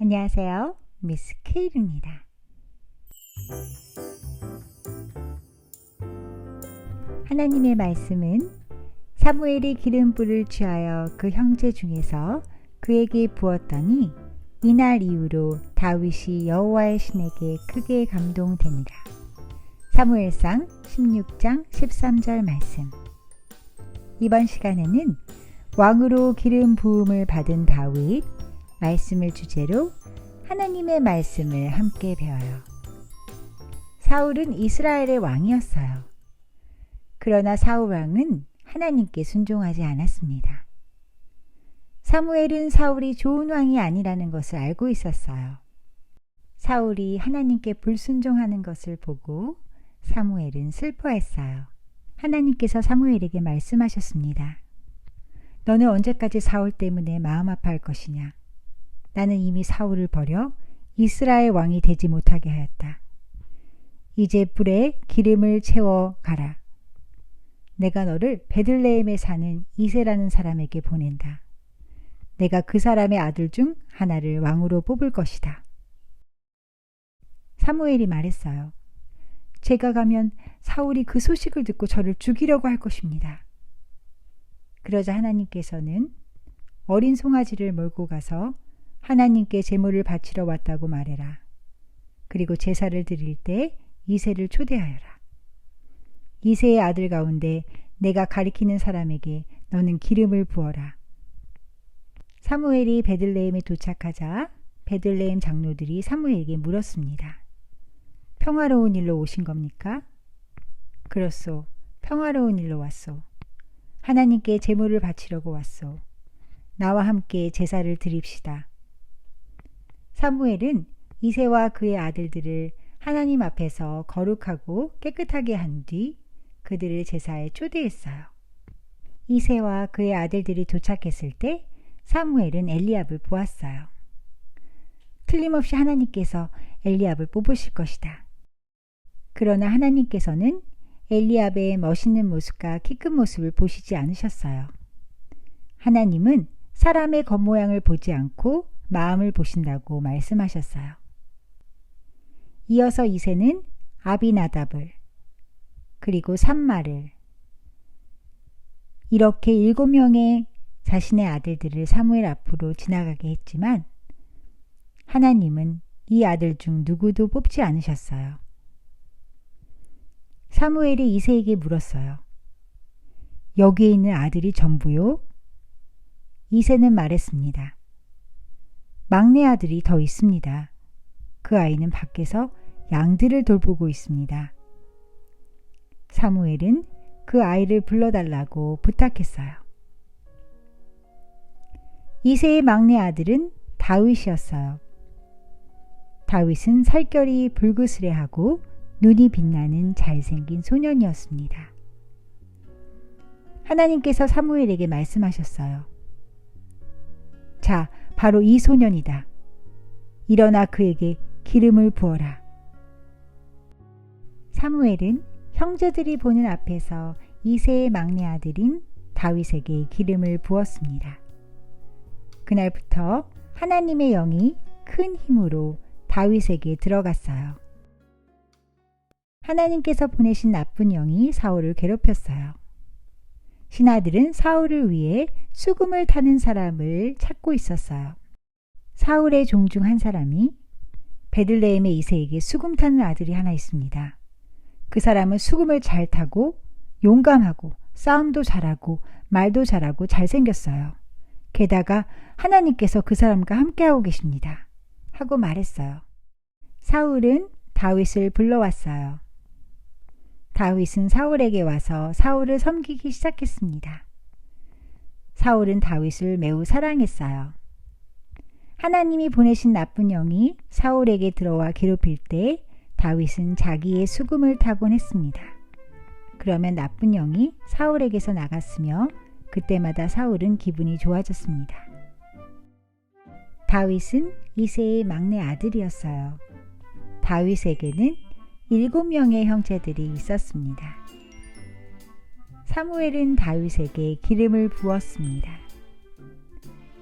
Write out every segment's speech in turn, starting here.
안녕하세요. 미스 케일입니다. 하나님의 말씀은 사무엘이 기름불을 취하여 그 형제 중에서 그에게 부었더니 이날 이후로 다윗이 여호와의 신에게 크게 감동되니라. 사무엘상 16장 13절 말씀. 이번 시간에는 왕으로 기름 부음을 받은 다윗 말씀을 주제로 하나님의 말씀을 함께 배워요. 사울은 이스라엘의 왕이었어요. 그러나 사울 왕은 하나님께 순종하지 않았습니다. 사무엘은 사울이 좋은 왕이 아니라는 것을 알고 있었어요. 사울이 하나님께 불순종하는 것을 보고 사무엘은 슬퍼했어요. 하나님께서 사무엘에게 말씀하셨습니다. 너는 언제까지 사울 때문에 마음 아파할 것이냐? 나는 이미 사울을 버려 이스라엘 왕이 되지 못하게 하였다. 이제 불에 기름을 채워 가라. 내가 너를 베들레헴에 사는 이새라는 사람에게 보낸다. 내가 그 사람의 아들 중 하나를 왕으로 뽑을 것이다. 사무엘이 말했어요. 제가 가면 사울이 그 소식을 듣고 저를 죽이려고 할 것입니다. 그러자 하나님께서는 어린 송아지를 몰고 가서 하나님께 제물을 바치러 왔다고 말해라. 그리고 제사를 드릴 때 이새를 초대하여라. 이새의 아들 가운데 내가 가리키는 사람에게 너는 기름을 부어라. 사무엘이 베들레헴에 도착하자 베들레헴 장로들이 사무엘에게 물었습니다. 평화로운 일로 오신 겁니까? 그렇소. 평화로운 일로 왔소. 하나님께 제물을 바치려고 왔소. 나와 함께 제사를 드립시다. 사무엘은 이새와 그의 아들들을 하나님 앞에서 거룩하고 깨끗하게 한 뒤 그들을 제사에 초대했어요. 이새와 그의 아들들이 도착했을 때 사무엘은 엘리압을 보았어요. 틀림없이 하나님께서 엘리압을 뽑으실 것이다. 그러나 하나님께서는 엘리압의 멋있는 모습과 키 큰 모습을 보시지 않으셨어요. 하나님은 사람의 겉모양을 보지 않고 마음을 보신다고 말씀하셨어요. 이어서 이새는 아비나답을 그리고 삼마를 이렇게 7명의 자신의 아들들을 사무엘 앞으로 지나가게 했지만 하나님은 이 아들 중 누구도 뽑지 않으셨어요. 사무엘이 이새에게 물었어요. 여기에 있는 아들이 전부요? 이새는 말했습니다. 막내 아들이 더 있습니다. 그 아이는 밖에서 양들을 돌보고 있습니다. 사무엘은 그 아이를 불러달라고 부탁했어요. 이새의 막내 아들은 다윗이었어요. 다윗은 살결이 불그스레하고 눈이 빛나는 잘생긴 소년이었습니다. 하나님께서 사무엘에게 말씀하셨어요. 자, 바로 이 소년이다. 일어나 그에게 기름을 부어라. 사무엘은 형제들이 보는 앞에서 이새의 막내 아들인 다윗에게 기름을 부었습니다. 그날부터 하나님의 영이 큰 힘으로 다윗에게 들어갔어요. 하나님께서 보내신 나쁜 영이 사울을 괴롭혔어요. 신하들은 사울을 위해 수금을 타는 사람을 찾고 있었어요. 사울의 종 중 한 사람이 베들레헴의 이새에게 수금 타는 아들이 하나 있습니다. 그 사람은 수금을 잘 타고 용감하고 싸움도 잘하고 말도 잘하고 잘생겼어요. 게다가 하나님께서 그 사람과 함께하고 계십니다. 하고 말했어요. 사울은 다윗을 불러왔어요. 다윗은 사울에게 와서 사울을 섬기기 시작했습니다. 사울은 다윗을 매우 사랑했어요. 하나님이 보내신 나쁜 영이 사울에게 들어와 괴롭힐 때 다윗은 자기의 수금을 타곤 했습니다. 그러면 나쁜 영이 사울에게서 나갔으며 그때마다 사울은 기분이 좋아졌습니다. 다윗은 이새의 막내 아들이었어요. 다윗에게는 7명의 형제들이 있었습니다. 사무엘은 다윗에게 기름을 부었습니다.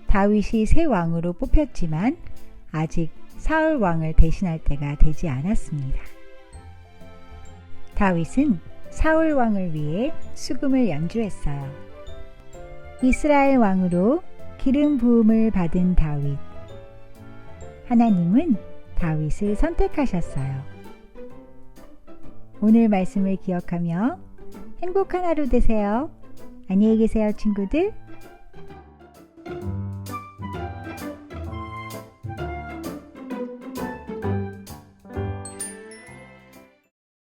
다윗이 새 왕으로 뽑혔지만 아직 사울 왕을 대신할 때가 되지 않았습니다. 다윗은 사울 왕을 위해 수금을 연주했어요. 이스라엘 왕으로 기름 부음을 받은 다윗. 하나님은 다윗을 선택하셨어요. 오늘 말씀을 기억하며 행복한 하루 되세요. 안녕히 계세요, 친구들.